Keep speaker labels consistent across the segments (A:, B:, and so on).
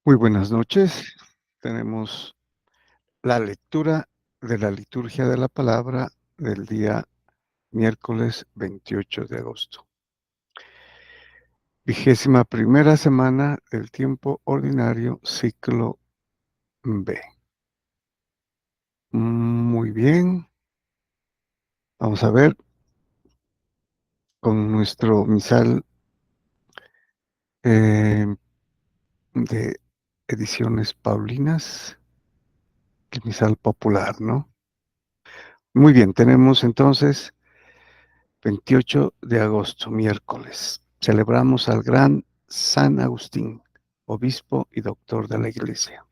A: Muy buenas noches. Tenemos la lectura de la liturgia de la palabra del día miércoles 28 de agosto. 21ª semana del tiempo ordinario, ciclo B. Muy bien. Vamos a ver con nuestro misal eh, de ediciones Paulinas, el misal popular, ¿no? Muy bien, tenemos entonces 28 de agosto, miércoles. Celebramos al gran San Agustín, obispo y doctor de la Iglesia.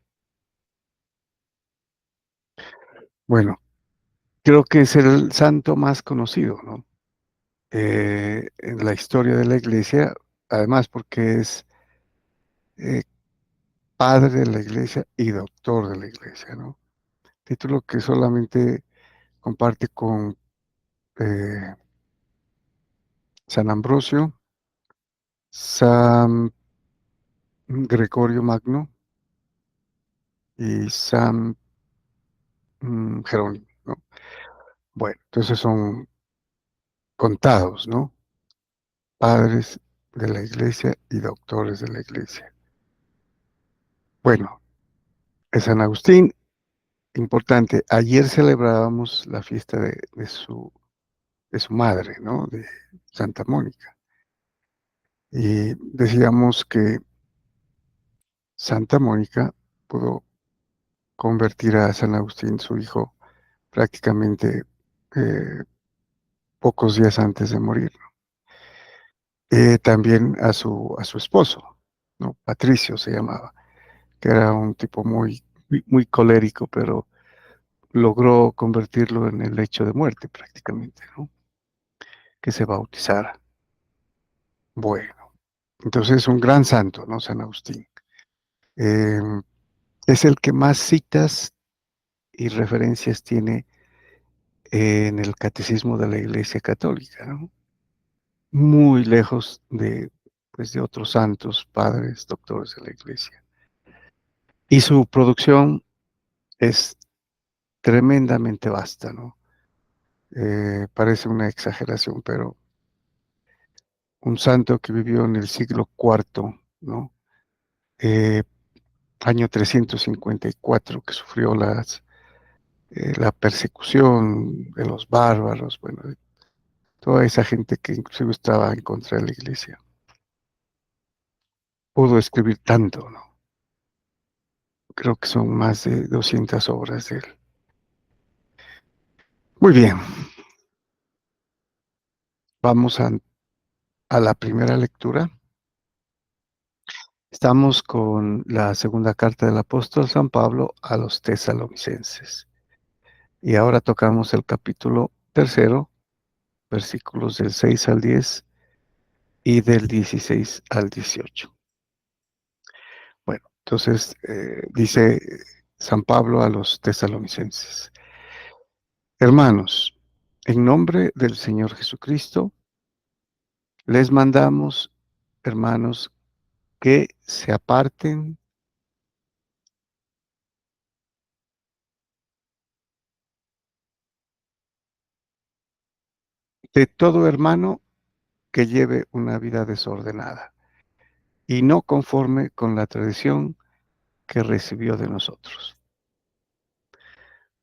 A: Bueno, creo que es el santo más conocido, ¿no? En la historia de la Iglesia, además porque es eh, padre de la Iglesia y doctor de la Iglesia, ¿no? Título que solamente comparte con eh, San Ambrosio, San Gregorio Magno y San Jerónimo, ¿no? Bueno, entonces son contados, ¿no? Padres de la Iglesia y doctores de la Iglesia. Bueno, es San Agustín, importante. Ayer celebrábamos la fiesta de su madre, ¿no? De Santa Mónica. Y decíamos que Santa Mónica pudo convertir a San Agustín, su hijo, prácticamente eh, pocos días antes de morir. También a su esposo, ¿no? Patricio se llamaba, que era un tipo muy colérico, pero logró convertirlo en el lecho de muerte prácticamente, ¿no? Que se bautizara. Bueno, entonces es un gran santo, ¿no? San Agustín. Eh, es el que más citas y referencias tiene en el catecismo de la Iglesia Católica, ¿no? Muy lejos pues, de otros santos, padres, doctores de la Iglesia. Y su producción es tremendamente vasta, ¿no? Parece una exageración, pero un santo que vivió en el siglo IV, ¿no? Eh, año 354, que sufrió la persecución de los bárbaros, bueno, de toda esa gente que inclusive estaba en contra de la iglesia. Pudo escribir tanto, ¿no? Creo que son más de 200 obras de él. Muy bien, vamos a la primera lectura. Estamos con la segunda carta del apóstol San Pablo a los tesalonicenses. Y ahora tocamos el capítulo 3, versículos del 6 al 10 y del 16 al 18. Bueno, entonces dice San Pablo a los tesalonicenses: Hermanos, en nombre del Señor Jesucristo, les mandamos, hermanos, que se aparten de todo hermano que lleve una vida desordenada y no conforme con la tradición que recibió de nosotros.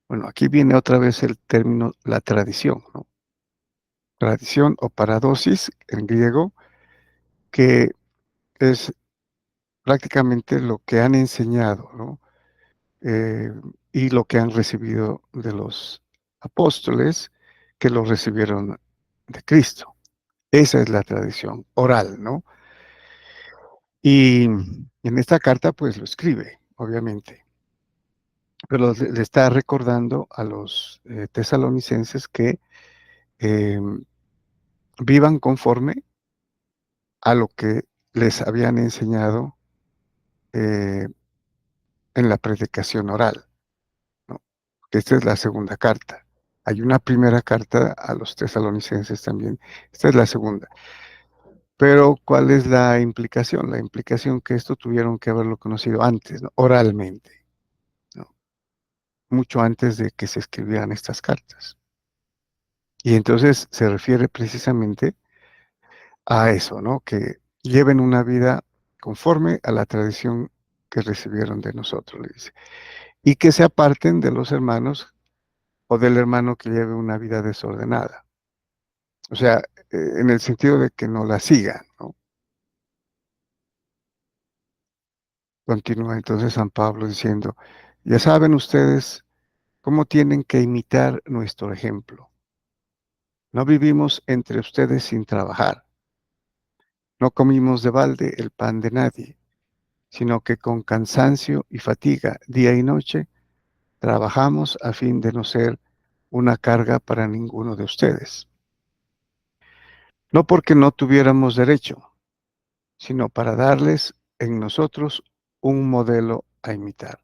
A: Bueno, aquí viene otra vez el término la tradición, ¿no? Tradición o paradosis en griego, que es prácticamente lo que han enseñado, ¿no? Eh, y lo que han recibido de los apóstoles que lo recibieron de Cristo. Esa es la tradición oral, ¿no? Y en esta carta, pues lo escribe, obviamente, pero le está recordando a los tesalonicenses que eh, vivan conforme a lo que les habían enseñado eh, en la predicación oral, ¿no? Esta es la segunda carta. Hay una primera carta a los tesalonicenses también. Esta es la segunda. Pero, ¿cuál es la implicación? La implicación que esto tuvieron que haberlo conocido antes, ¿no? Oralmente, ¿no? Mucho antes de que se escribieran estas cartas. Y entonces se refiere precisamente a eso, ¿no? Que lleven una vida conforme a la tradición que recibieron de nosotros, le dice. Y que se aparten de los hermanos o del hermano que lleve una vida desordenada. O sea, en el sentido de que no la sigan, ¿no? Continúa entonces San Pablo diciendo, ya saben ustedes cómo tienen que imitar nuestro ejemplo. No vivimos entre ustedes sin trabajar. No comimos de balde el pan de nadie, sino que con cansancio y fatiga, día y noche, trabajamos a fin de no ser una carga para ninguno de ustedes. No porque no tuviéramos derecho, sino para darles en nosotros un modelo a imitar.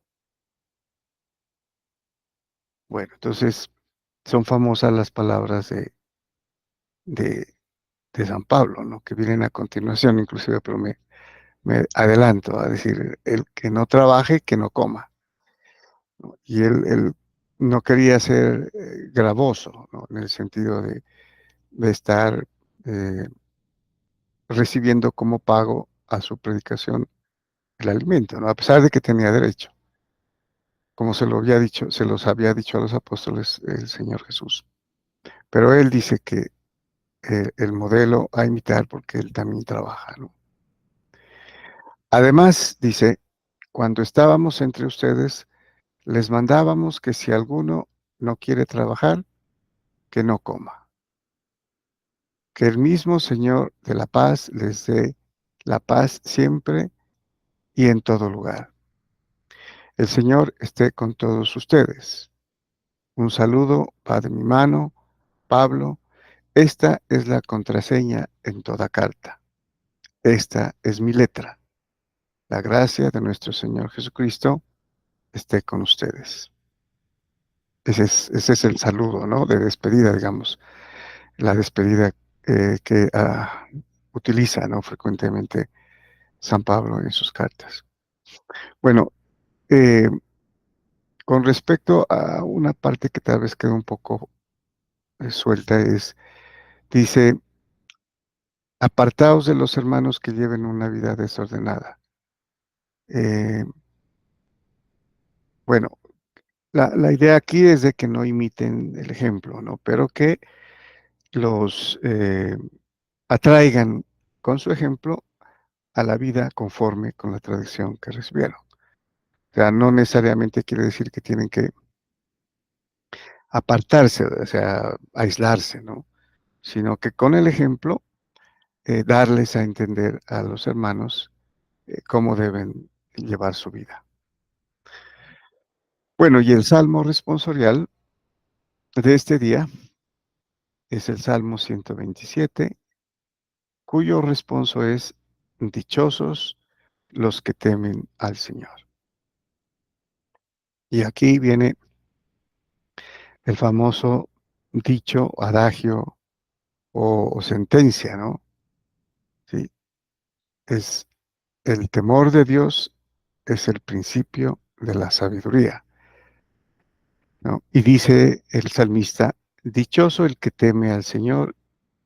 A: Bueno, entonces son famosas las palabras de, de San Pablo, ¿no? Que vienen a continuación, inclusive, pero me adelanto a decir, el que no trabaje, que no coma, ¿no? Y él no quería ser gravoso, ¿no? En el sentido de estar eh, recibiendo como pago a su predicación el alimento, ¿no? A pesar de que tenía derecho, como se lo había dicho, se los había dicho a los apóstoles el Señor Jesús. Pero él dice que el modelo a imitar porque él también trabaja, ¿no? Además, dice, cuando estábamos entre ustedes, les mandábamos que si alguno no quiere trabajar, que no coma. Que el mismo Señor de la paz les dé la paz siempre y en todo lugar. El Señor esté con todos ustedes. Un saludo va de mi mano, Pablo. Esta es la contraseña en toda carta. Esta es mi letra. La gracia de nuestro Señor Jesucristo esté con ustedes. Ese es el saludo, ¿no? De despedida, digamos. La despedida que utiliza, ¿no? Frecuentemente San Pablo en sus cartas. Bueno, eh, con respecto a una parte que tal vez quedó un poco suelta, dice, apartaos de los hermanos que lleven una vida desordenada. Eh, bueno, la idea aquí es de que no imiten el ejemplo, ¿no? Pero que los atraigan con su ejemplo a la vida conforme con la tradición que recibieron. O sea, no necesariamente quiere decir que tienen que apartarse, o sea, aislarse, ¿no? Sino que con el ejemplo, darles a entender a los hermanos cómo deben llevar su vida. Bueno, y el salmo responsorial de este día es el Salmo 127, cuyo responso es, dichosos los que temen al Señor. Y aquí viene el famoso dicho, adagio o sentencia, ¿no? Sí, es el temor de Dios es el principio de la sabiduría, ¿no? Y dice el salmista, dichoso el que teme al Señor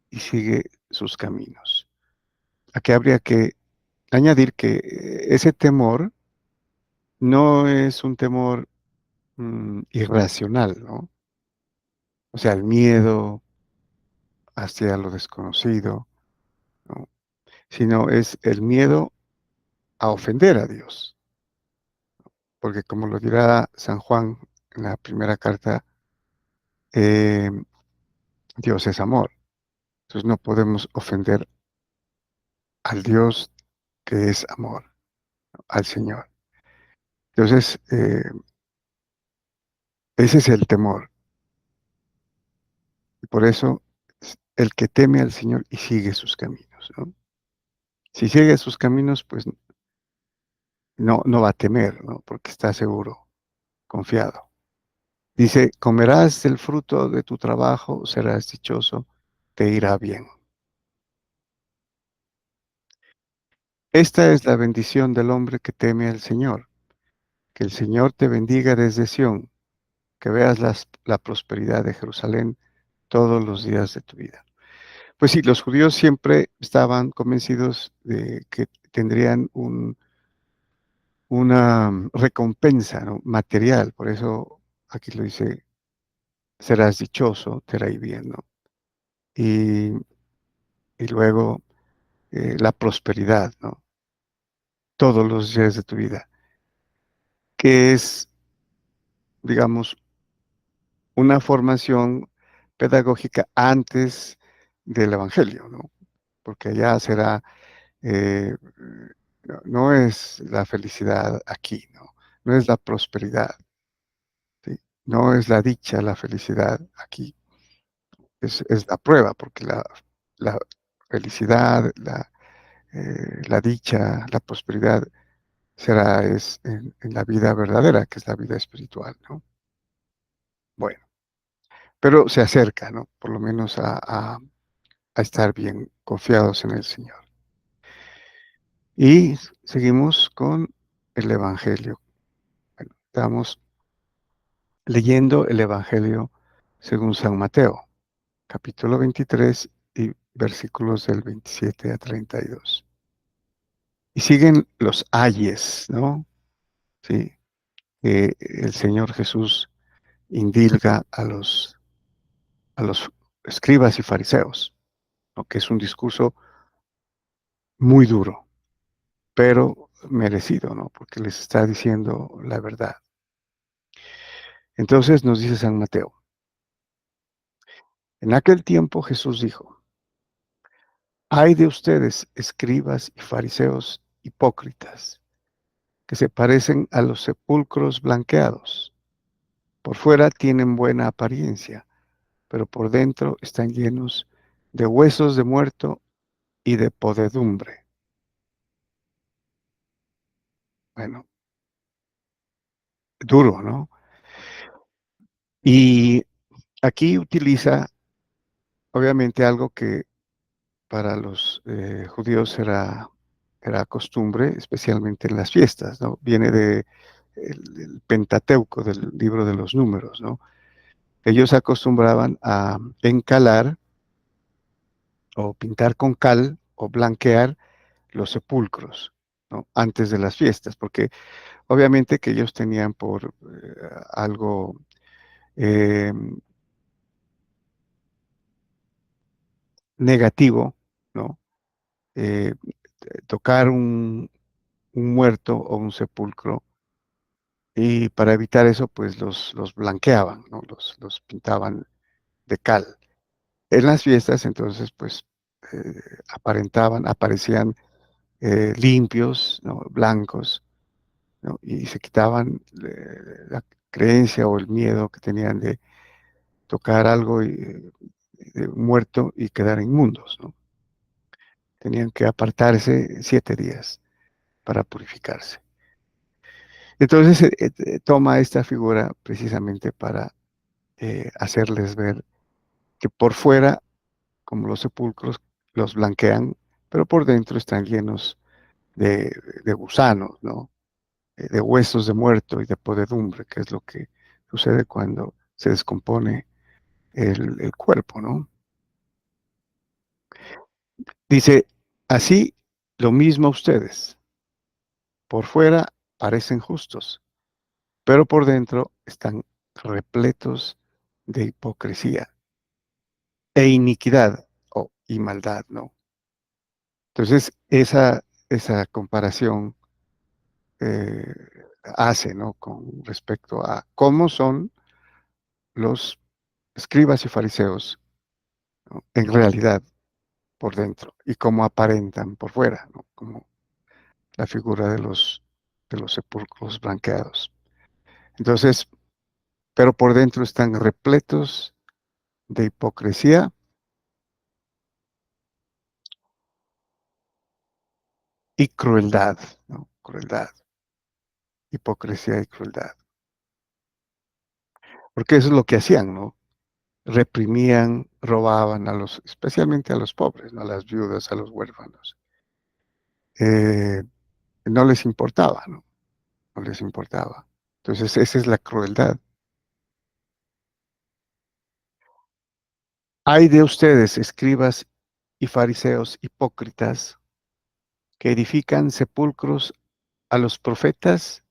A: y sigue sus caminos. Aquí habría que añadir que ese temor no es un temor irracional, ¿no? O sea, el miedo hacia lo desconocido, ¿no? Sino es el miedo a ofender a Dios, porque como lo dirá San Juan en la primera carta, eh, Dios es amor. Entonces no podemos ofender al Dios que es amor, al Señor. Entonces, ese es el temor. Y por eso, el que teme al Señor y sigue sus caminos, ¿no? Si sigue sus caminos, pues no va a temer, ¿no? Porque está seguro, confiado. Dice, comerás del fruto de tu trabajo, serás dichoso, te irá bien. Esta es la bendición del hombre que teme al Señor. Que el Señor te bendiga desde Sión, que veas la prosperidad de Jerusalén todos los días de tu vida. Pues sí, los judíos siempre estaban convencidos de que tendrían una recompensa, ¿no?, material. Por eso aquí lo dice, serás dichoso, te hará ir bien, ¿no? Y, y luego la prosperidad, ¿no? Todos los días de tu vida, que es, digamos, una formación pedagógica antes del evangelio, ¿no? Porque allá será, no es la felicidad aquí, ¿no? No es la prosperidad, ¿sí? No es la dicha, la felicidad aquí, es la prueba, porque la felicidad, la dicha, la prosperidad será es en la vida verdadera, que es la vida espiritual, ¿no? Bueno, pero se acerca, ¿no? Por lo menos a estar bien confiados en el Señor. Y seguimos con el Evangelio. Bueno, estamos leyendo el Evangelio según San Mateo, capítulo 23 y versículos del 27 a 32. Y siguen los ayes, ¿no? Sí, que el Señor Jesús indilga a los escribas y fariseos, ¿no? Que es un discurso muy duro, pero merecido, ¿no? Porque les está diciendo la verdad. Entonces nos dice San Mateo, en aquel tiempo Jesús dijo, ay de ustedes, escribas y fariseos hipócritas, que se parecen a los sepulcros blanqueados. Por fuera tienen buena apariencia, pero por dentro están llenos de huesos de muerto y de podedumbre. Bueno, duro, ¿no? Y aquí utiliza, obviamente, algo que para los judíos era costumbre, especialmente en las fiestas, ¿no? Viene de el Pentateuco, del libro de los números, ¿no? Ellos acostumbraban a encalar o pintar con cal o blanquear los sepulcros, ¿no? Antes de las fiestas, porque obviamente que ellos tenían por algo eh, negativo, ¿no? Eh, tocar un muerto o un sepulcro. Y para evitar eso, pues los blanqueaban, ¿no? Los pintaban de cal. En las fiestas, entonces, pues, aparecían, limpios, ¿no? Blancos, ¿no? Y se quitaban, la creencia o el miedo que tenían de tocar algo de muerto y quedar inmundos, ¿no? Tenían que apartarse 7 días para purificarse. Entonces, toma esta figura precisamente para, hacerles ver que por fuera, como los sepulcros, los blanquean, pero por dentro están llenos de gusanos, ¿no? De huesos de muerto y de podedumbre, que es lo que sucede cuando se descompone el cuerpo, ¿no? Dice, así lo mismo ustedes, por fuera parecen justos, pero por dentro están repletos de hipocresía e iniquidad y maldad, ¿no? Entonces, esa comparación eh, hace, ¿no? Con respecto a cómo son los escribas y fariseos, ¿no? En realidad por dentro y cómo aparentan por fuera, ¿no? Como la figura de los sepulcros blanqueados. Entonces, pero por dentro están repletos de hipocresía y crueldad, ¿no? Crueldad, hipocresía y crueldad. Porque eso es lo que hacían, ¿no? Reprimían, robaban especialmente a los pobres, ¿no? A las viudas, a los huérfanos. eh, no les importaba, ¿no? No les importaba. Entonces, esa es la crueldad. Ay de ustedes, escribas y fariseos hipócritas, que edifican sepulcros a los profetas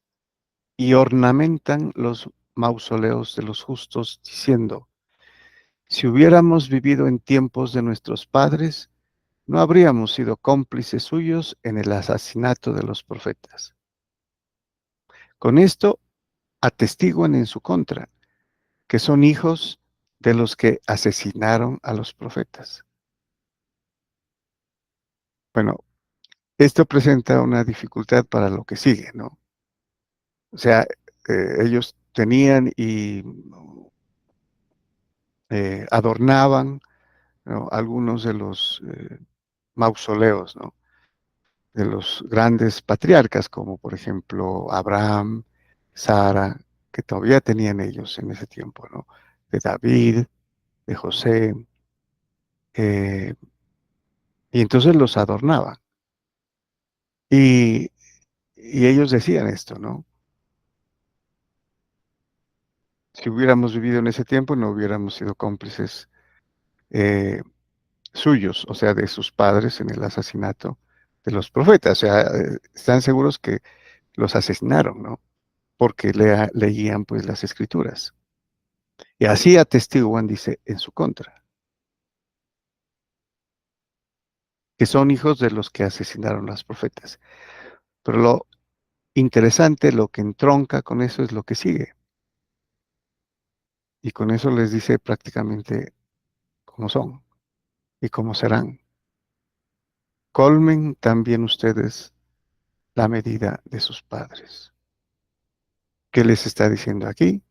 A: y ornamentan los mausoleos de los justos, diciendo, si hubiéramos vivido en tiempos de nuestros padres, no habríamos sido cómplices suyos en el asesinato de los profetas. Con esto atestiguan en su contra, que son hijos de los que asesinaron a los profetas. Bueno, esto presenta una dificultad para lo que sigue, ¿no? O sea, ellos tenían y adornaban, ¿no?, algunos de los mausoleos, ¿no?, de los grandes patriarcas, como por ejemplo Abraham, Sara, que todavía tenían ellos en ese tiempo, ¿no? De David, de José, eh, y entonces los adornaban. Y, y ellos decían esto, ¿no? Si hubiéramos vivido en ese tiempo, no hubiéramos sido cómplices eh, suyos, o sea, de sus padres en el asesinato de los profetas. O sea, están seguros que los asesinaron, ¿no? Porque leían pues las escrituras. Y así atestiguan, dice, en su contra, que son hijos de los que asesinaron a los profetas. Pero lo interesante, lo que entronca con eso es lo que sigue. Y con eso les dice prácticamente cómo son y cómo serán. Colmen también ustedes la medida de sus padres. ¿Qué les está diciendo aquí?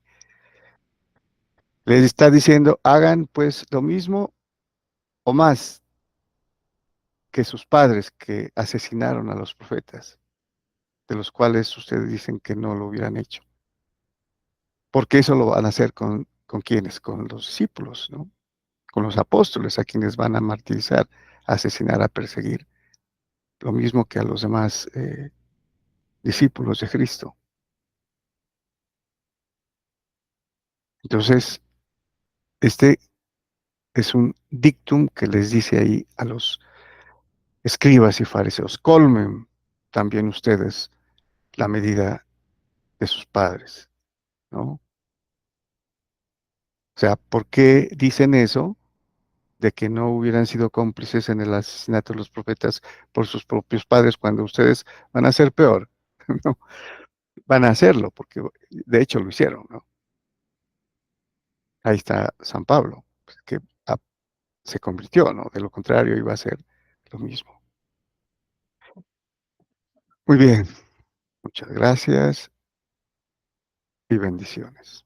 A: Les está diciendo, hagan pues lo mismo o más que sus padres que asesinaron a los profetas, de los cuales ustedes dicen que no lo hubieran hecho. Porque eso lo van a hacer con quienes, con los discípulos, ¿no? Con los apóstoles, a quienes van a martirizar, a asesinar, a perseguir, lo mismo que a los demás discípulos de Cristo. Entonces, este es un dictum que les dice ahí a los escribas y fariseos, colmen también ustedes la medida de sus padres, ¿no? O sea, ¿por qué dicen eso? De que no hubieran sido cómplices en el asesinato de los profetas por sus propios padres cuando ustedes van a ser peor, ¿no? Van a hacerlo, porque de hecho lo hicieron, ¿no? Ahí está San Pablo, pues, que se convirtió, ¿no? De lo contrario iba a ser lo mismo. Muy bien, muchas gracias y bendiciones.